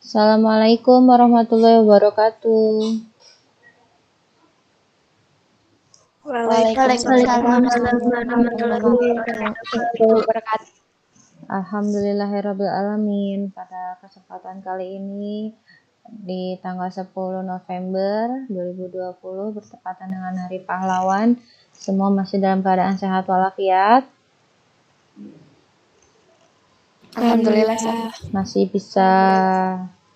Assalamualaikum warahmatullahi wabarakatuh. Waalaikumsalam warahmatullahi wabarakatuh. Alhamdulillahirrabbilalamin. Pada kesempatan kali ini di tanggal 10 November 2020 bertepatan dengan Hari Pahlawan, semua masih dalam keadaan sehat walafiat. Alhamdulillah. Masih bisa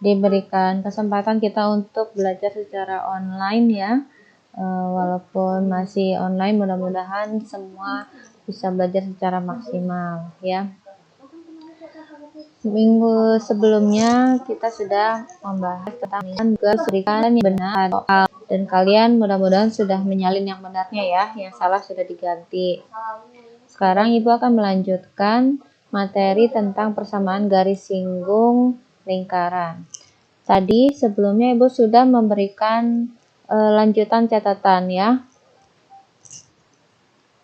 diberikan kesempatan kita untuk belajar secara online ya. Walaupun masih online, mudah-mudahan semua bisa belajar secara maksimal ya. Minggu sebelumnya kita sudah membahas tentang berikan yang benar dan kalian mudah-mudahan sudah menyalin yang benarnya ya, yang salah sudah diganti. Sekarang Ibu akan melanjutkan materi tentang persamaan garis singgung lingkaran. Tadi sebelumnya Ibu sudah memberikan lanjutan catatan ya.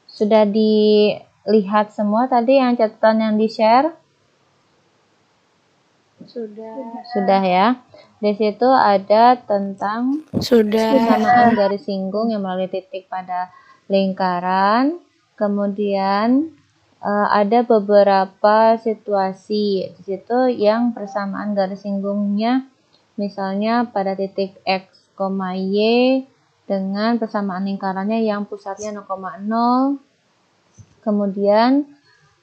Sudah dilihat semua tadi yang catatan yang di-share? Sudah ya. Di situ ada tentang persamaan garis singgung yang melalui titik pada lingkaran. Kemudian ada beberapa situasi di situ yang persamaan garis singgungnya, misalnya pada titik X, Y dengan persamaan lingkarannya yang pusatnya 0,0. Kemudian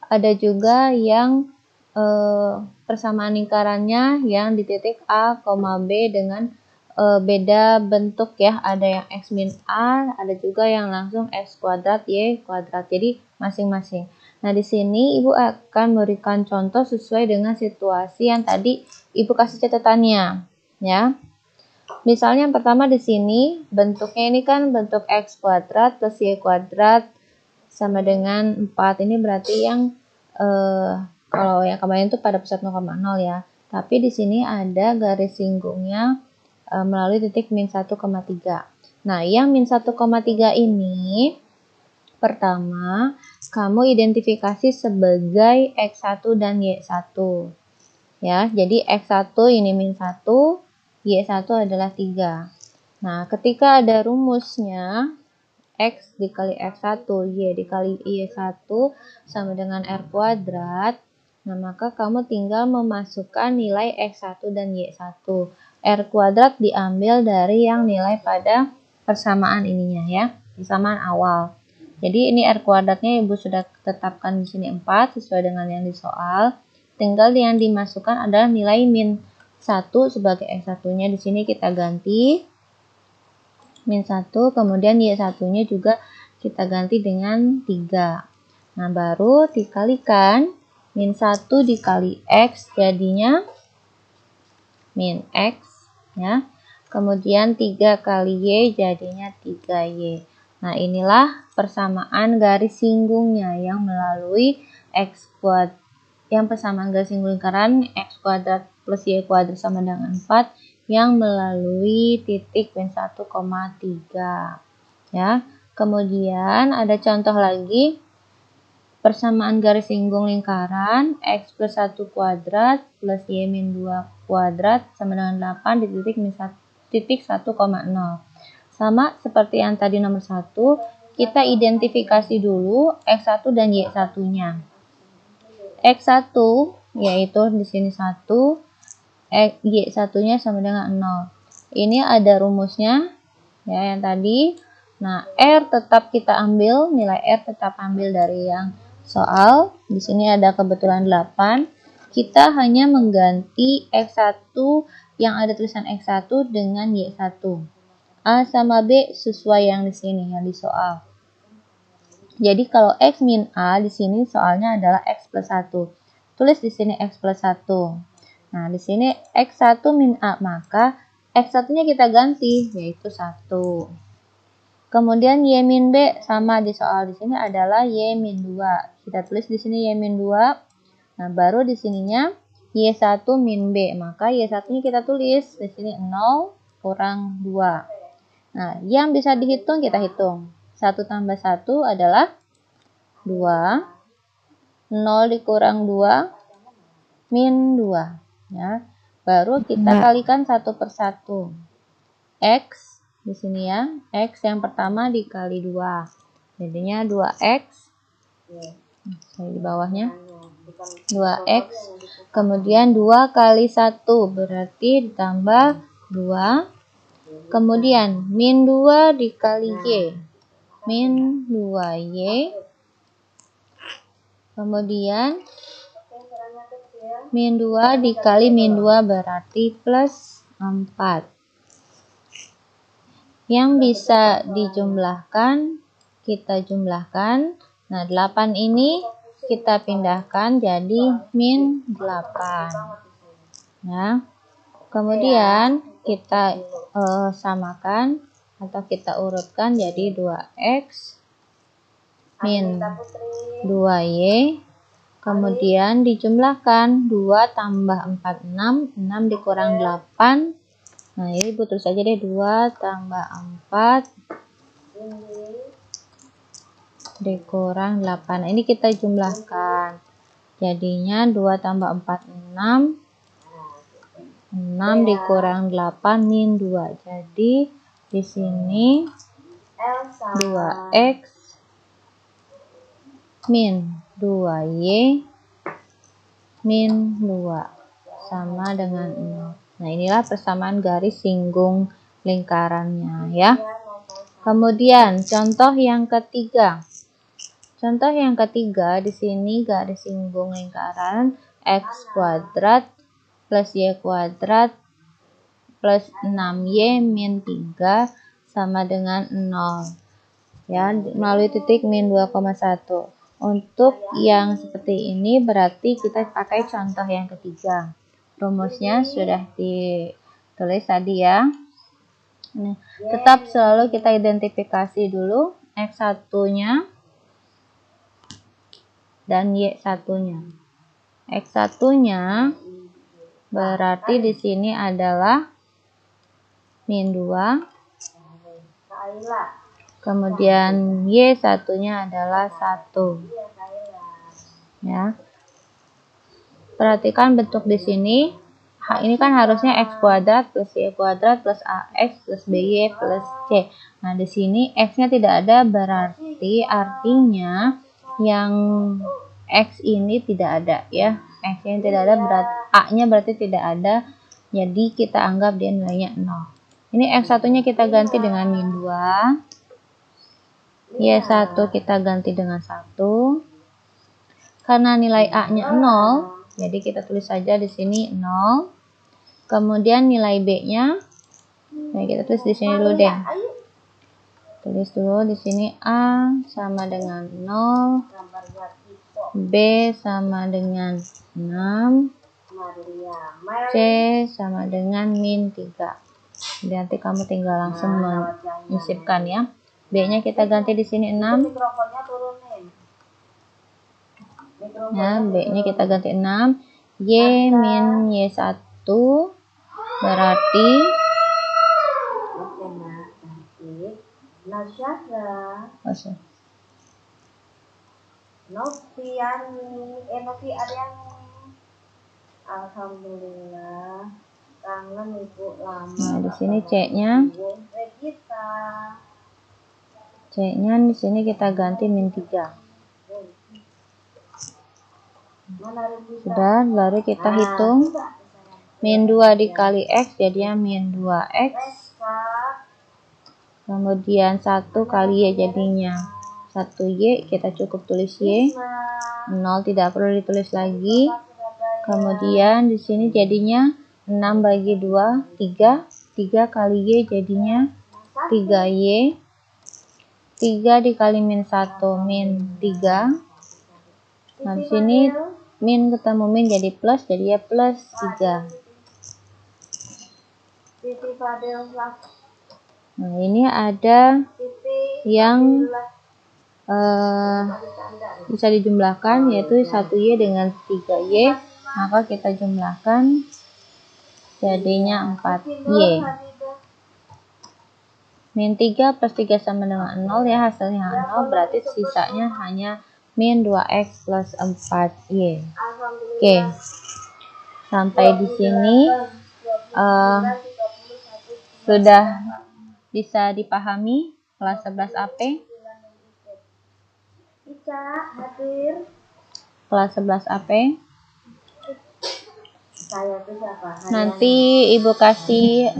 ada juga yang persamaan lingkarannya yang di titik A, B dengan beda bentuk ya, ada yang X min A, ada juga yang langsung X kuadrat Y kuadrat, jadi masing-masing. Nah di sini Ibu akan memberikan contoh sesuai dengan situasi yang tadi Ibu kasih catatannya ya. Misalnya yang pertama di sini bentuknya ini kan bentuk X kuadrat plus Y kuadrat sama dengan 4, ini berarti yang kalau yang kemarin itu pada pusat 0,0 ya. Tapi di sini ada garis singgungnya melalui titik min 1,3. Nah, yang min 1,3 ini pertama kamu identifikasi sebagai X1 dan Y1. Ya, jadi X1 ini min 1, Y1 adalah 3. Nah, ketika ada rumusnya X dikali X1, Y dikali Y1 sama dengan R kuadrat. Nah, maka kamu tinggal memasukkan nilai X1 dan Y1. R kuadrat diambil dari yang nilai pada persamaan ininya ya, persamaan awal. Jadi ini R kuadratnya Ibu sudah tetapkan di sini 4 sesuai dengan yang di soal. Tinggal yang dimasukkan adalah nilai min 1 sebagai X1-nya, di sini kita ganti min 1, kemudian Y1-nya juga kita ganti dengan 3. Nah, baru dikalikan min 1 dikali X jadinya min X ya. Kemudian 3 kali Y jadinya 3Y. Nah, inilah persamaan garis singgungnya yang melalui X kuadrat, yang persamaan garis singgung lingkaran X kuadrat plus Y kuadrat sama dengan 4 yang melalui titik min 1,3 ya. Kemudian ada contoh lagi, persamaan garis singgung lingkaran X plus 1 kuadrat plus Y min 2 kuadrat sama dengan 8 di titik min 1,0. Sama seperti yang tadi nomor 1, kita identifikasi dulu X1 dan Y1-nya. X1 yaitu di sini 1, Y1-nya sama dengan 0. Ini ada rumusnya ya yang tadi. Nah, R tetap kita ambil, nilai R tetap ambil dari yang soal. Di sini ada kebetulan 8. Kita hanya mengganti X1 yang ada tulisan X1 dengan Y1. A sama B sesuai yang di sini yang di soal. Jadi kalau X min A di sini soalnya adalah X plus 1. Tulis di sini X plus 1. Nah, di sini X1 min A, maka X1-nya kita ganti yaitu 1. Kemudian Y min B sama di soal di sini adalah Y min 2. Kita tulis di sini Y min 2. Nah, baru di sininya Y1 min B, maka Y1-nya kita tulis di sini 0 kurang 2. Nah, yang bisa dihitung kita hitung. 1 tambah 1 adalah 2. 0 dikurang 2 min 2 ya. Baru kita kalikan satu per satu. X di sini ya, X yang pertama dikali 2. Jadinya 2X. Saya di bawahnya. 2X. Kemudian 2 kali 1 berarti ditambah 2. Kemudian min 2 dikali Y. Min 2Y. Kemudian min 2 dikali min 2 berarti plus 4. Yang bisa dijumlahkan, kita jumlahkan. Nah, 8 ini kita pindahkan jadi min 8. Ya. Kemudian kita samakan atau kita urutkan jadi 2X min 2Y. Kemudian dijumlahkan 2 tambah 4, 6. 6 dikurang 8. Nah, ini tulis saja deh 2 tambah 4 dikurang 8. Nah, ini kita jumlahkan. Jadinya 2 tambah 4, 6. 6 dikurang 8 min 2. Jadi di sini 2X min 2Y min 2 sama dengan 0. Nah, inilah persamaan garis singgung lingkarannya ya. Kemudian contoh yang ketiga. Contoh yang ketiga di sini garis singgung lingkaran X kuadrat plus Y kuadrat plus 6Y min 3 sama dengan 0. Ya, melalui titik min 2,1. Untuk yang seperti ini berarti kita pakai contoh yang ketiga. Rumusnya sudah ditulis tadi ya. Nah, tetap selalu kita identifikasi dulu X1-nya dan Y1-nya. X1-nya berarti di sini adalah min 2. Kemudian Y1-nya adalah 1. Ya. Perhatikan bentuk di sini. Ini kan harusnya X kuadrat plus Y kuadrat plus AX plus BY plus C. Nah, di sini X-nya tidak ada, berarti artinya yang X ini tidak ada ya. X-nya tidak ada, berarti A-nya berarti tidak ada. Jadi kita anggap dia nilainya 0. Ini X1-nya kita ganti dengan min 2. Y1 kita ganti dengan 1. Karena nilai A-nya 0, jadi kita tulis saja di sini 0. Kemudian nilai B-nya, nah kita tulis di sini dulu deh. Tulis dulu di sini A sama dengan 0, B sama dengan 6, C sama dengan min 3. Jadi nanti kamu tinggal langsung menyisipkan ya. B-nya kita ganti di sini 6. Ya, B-nya kita ganti 6. Y min Y1 berarti Alhamdulillah. Kangen Ibu lama. Nah, di sini C-nya. C-nya di sini kita ganti min 3. Sudah, baru kita hitung. Min 2 dikali X jadinya min 2X. Kemudian 1 kali Y jadinya 1Y. Kita cukup tulis Y. 0 tidak perlu ditulis lagi. Kemudian di sini jadinya 6 bagi 2, 3. 3 kali Y jadinya 3Y. 3 dikali min 1, min 3. Nah, di sini min ketemu min jadi plus, jadi ya plus 3. Nah, ini ada yang bisa dijumlahkan, yaitu 1Y dengan 3Y. Maka kita jumlahkan jadinya 4Y. Min 3 plus 3 sama dengan 0 ya, hasilnya 0, berarti sisanya hanya min 2X plus 4Y. Oke. Sampai di sini Eh, sudah bisa dipahami kelas 11 AP? Kelas 11 AP. Nanti Ibu kasih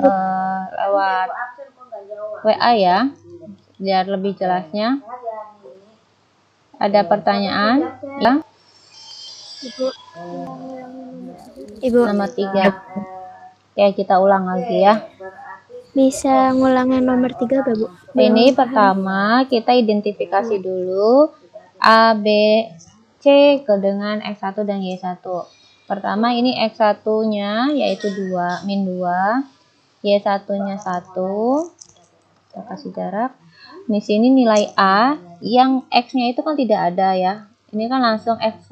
lewat WA ya, biar lebih jelasnya. Ada pertanyaan? Ya? Ibu. Nomor 3. Ya, kita ulang lagi ya. Bisa ngulangin nomor 3 gak, Bu? Ini pertama kita identifikasi dulu A, B, C dengan X1 dan Y1. Pertama ini X1-nya yaitu 2, min 2. Y1-nya 1. Kita kasih jarak. Di sini nilai A, yang X-nya itu kan tidak ada ya. Ini kan langsung X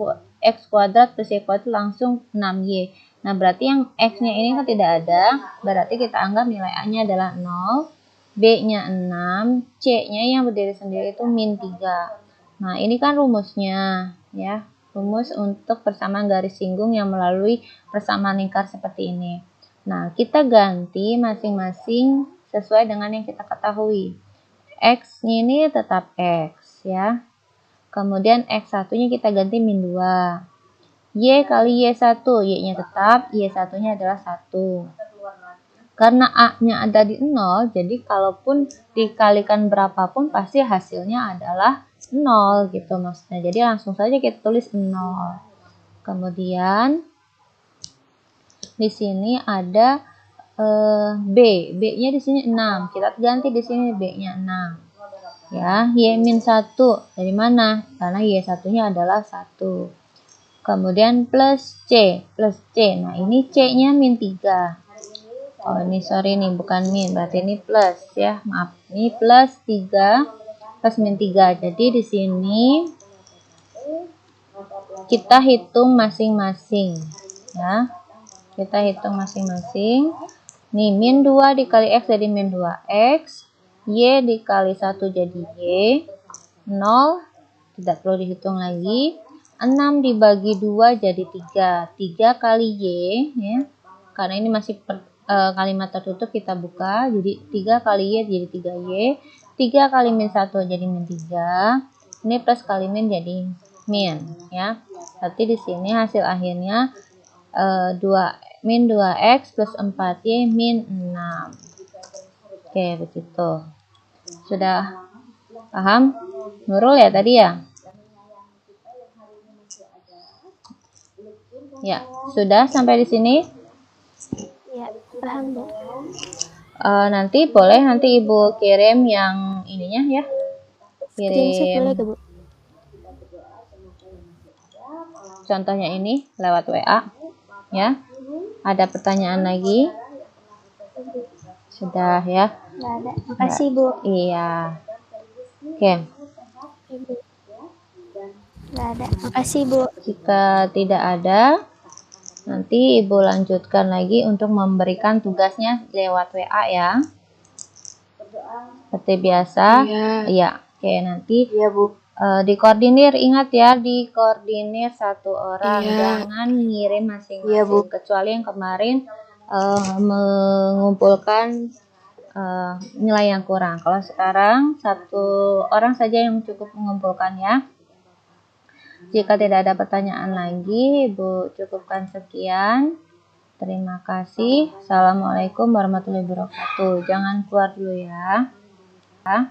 kuadrat plus Y kuadrat langsung 6Y. Nah, berarti yang X-nya ini kan tidak ada. Berarti kita anggap nilai A-nya adalah 0. B-nya 6. C-nya yang berdiri sendiri itu min 3. Nah, ini kan rumusnya ya. Rumus untuk persamaan garis singgung yang melalui persamaan lingkar seperti ini. Nah, kita ganti masing-masing sesuai dengan yang kita ketahui. X ini tetap X ya. Kemudian X1-nya kita ganti min 2. Y kali Y1, Y-nya tetap, Y1-nya adalah 1. Karena A-nya ada di 0, jadi kalaupun dikalikan berapapun pasti hasilnya adalah 0 gitu maksudnya. Jadi langsung saja kita tulis 0. Kemudian di sini ada B. B-nya di sini 6. Kita ganti di sini B-nya 6. Ya, Y-1 dari mana? Karena Y1-nya adalah 1. Kemudian plus C. Nah, ini C-nya min 3. Oh, ini sorry nih, bukan min. Berarti ini plus ya. Maaf. Ini plus 3 plus min 3. Jadi di sini kita hitung masing-masing ya. Kita hitung masing-masing. Nih, min 2 dikali X jadi min 2X. Y dikali 1 jadi Y. 0. Tidak perlu dihitung lagi. 6 dibagi 2 jadi 3. 3 kali Y. Ya. Karena ini masih kalimat tertutup, kita buka. Jadi 3 kali Y jadi 3Y. 3 kali min 1 jadi min 3. Ini plus kali min jadi min. Ya. Berarti di sini hasil akhirnya min 2X plus 4Y min 6. Oke, begitu. Sudah paham? Nurul ya tadi ya? Ya, sudah sampai di sini? Ya, paham, Bu. Nanti Ibu kirim yang ininya ya. Screenshot boleh gak, Bu? Contohnya ini lewat WA ya. Ada pertanyaan lagi? Sudah ya. Nggak ada. Makasih, Bu. Iya. Oke. Nggak ada. Makasih, Bu. Jika tidak ada, nanti Ibu lanjutkan lagi untuk memberikan tugasnya lewat WA ya. Seperti biasa. Iya. Oke, nanti Bu. Dikoordinir, ingat ya, dikoordinir satu orang, jangan ngirim masing-masing, kecuali yang kemarin mengumpulkan nilai yang kurang. Kalau sekarang satu orang saja yang cukup mengumpulkan ya. Jika tidak ada pertanyaan lagi, Ibu cukupkan sekian. Terima kasih. Assalamualaikum warahmatullahi wabarakatuh. Jangan keluar dulu ya. Ah.